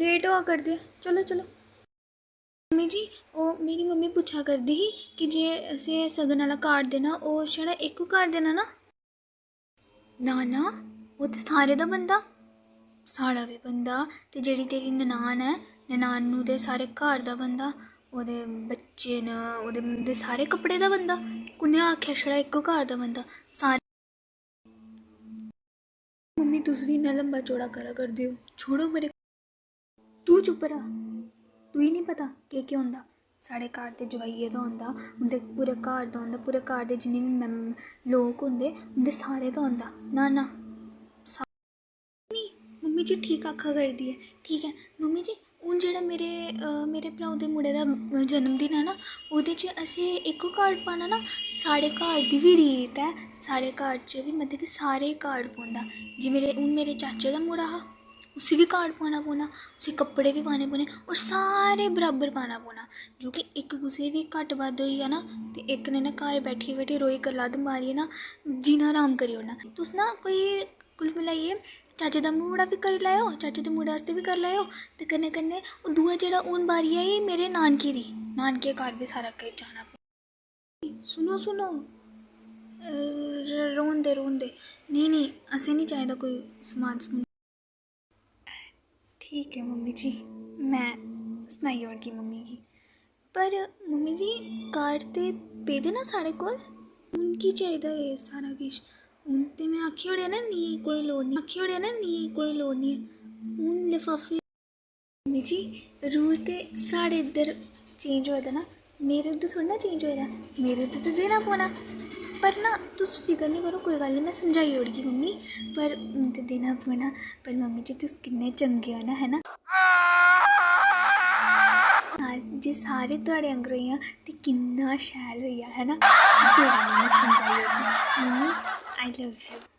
Late होआ करदे, चलो चलो। मम्मी जी, ओह् मेरी मम्मी पुच्छा करदी ही कि जे असें सगन आह्ला कार्ड देना ओह् छड़ा इक कार्ड देना ना? ना ना, ओह् ते सारे दा बनदा, साढ़ा बी बनदा ते जेह्ड़ी तेरी ननान ऐ, ननान नू ते सारे घर दा बनदा, ओह्दे बच्चे न, ओह्दे सारे कपड़े दा बनदा। कु'न्नै आखेआ छड़ा इक घर दा बनदा? सारे। मम्मी तुस भी इन्ना लंबा चौड़ा करा करदे हो, छोड़ो मेरे। तू चुप्प रह, तुगी नहीं पता केह् केह् होंदा? साढ़े घर ते जवाइये दा होंदा, उं'दे पूरे घर दा होंदा, पूरे घर दे जिन्ने बी लोक होंदे उं'दे सारे दा होंदा। ना ना, मम्मी जी ठीक आखा करदी ऐ, ठीक ऐ मम्मी जी। हून जेह्ड़ा मेरे भ्राऊ दे मुड़े दा जन्मदिन ऐ ना, ओह्दे च असें इक कार्ड पाना ना? साढ़े घर दी बी रीत ऐ, साढ़े घर च बी मतलब कि सारे कार्ड पौंदा। जे हून मेरे चाचे दा मुड़ा हा, उसी बी कार्ड पाना पौना, उसी कपड़े बी पाने पौने होर सारे बराबर पाना पौना। क्योंकि इक कुसै बी घट्ट बद्ध होई जा ना ते इक ने ना घर बैठी बैठी रोई कर लद्द मारियै ना जीना हराम करी ओड़ना। तुस ना कोई कुल मिलाइयै चाचे दा मुड़ा बी करी लैओ, चाचे दे मुड़े आस्तै बी करी लैओ ते कन्नै कन्नै ओह् दूआ जेह्ड़ा हून बारी आई मेरे नानके दी, नानके घर बी सारा किश जाना। सुनो सुनो, रोन दे नेईं नेईं, असें नहीं चाहिदा कोई समान समून। ठीक है मम्मी जी, मैं सनाई ओड़गी मम्मी गी। पर मम्मी जी कार्ड ते पेदे ना साढ़े कोल, हून की चाहिदा एह् सारा किश? हून ते मैं आखी ओड़ेआ ना नेईं कोई लोड़ नहीं, आखी ओड़ेआ ना नेईं कोई लोड़ नहीं है। हून लिफाफे मम्मी जी, रूल ते साढ़े इद्धर चेंज होए दा ना, मेरे उद्धर थोह्ड़ा ना चेंज होए दा, मेरे उद्धर ते देना पौना। पर ना तुस फिकर नहीं करो, कोई गल्ल नहीं, मैं समझाई ओड़गी मम्मी। पर हून ते देना पौना। पर मम्मी जी तुस किन्ने चंगे हो ना, है ना? जे सारे तुआढ़े आंह्गर होई जान ते किन्ना शैल होई जा, है ना? कोई गल्ल नहीं, मैं समझाई ओड़गी मम्मी, आई लव यू।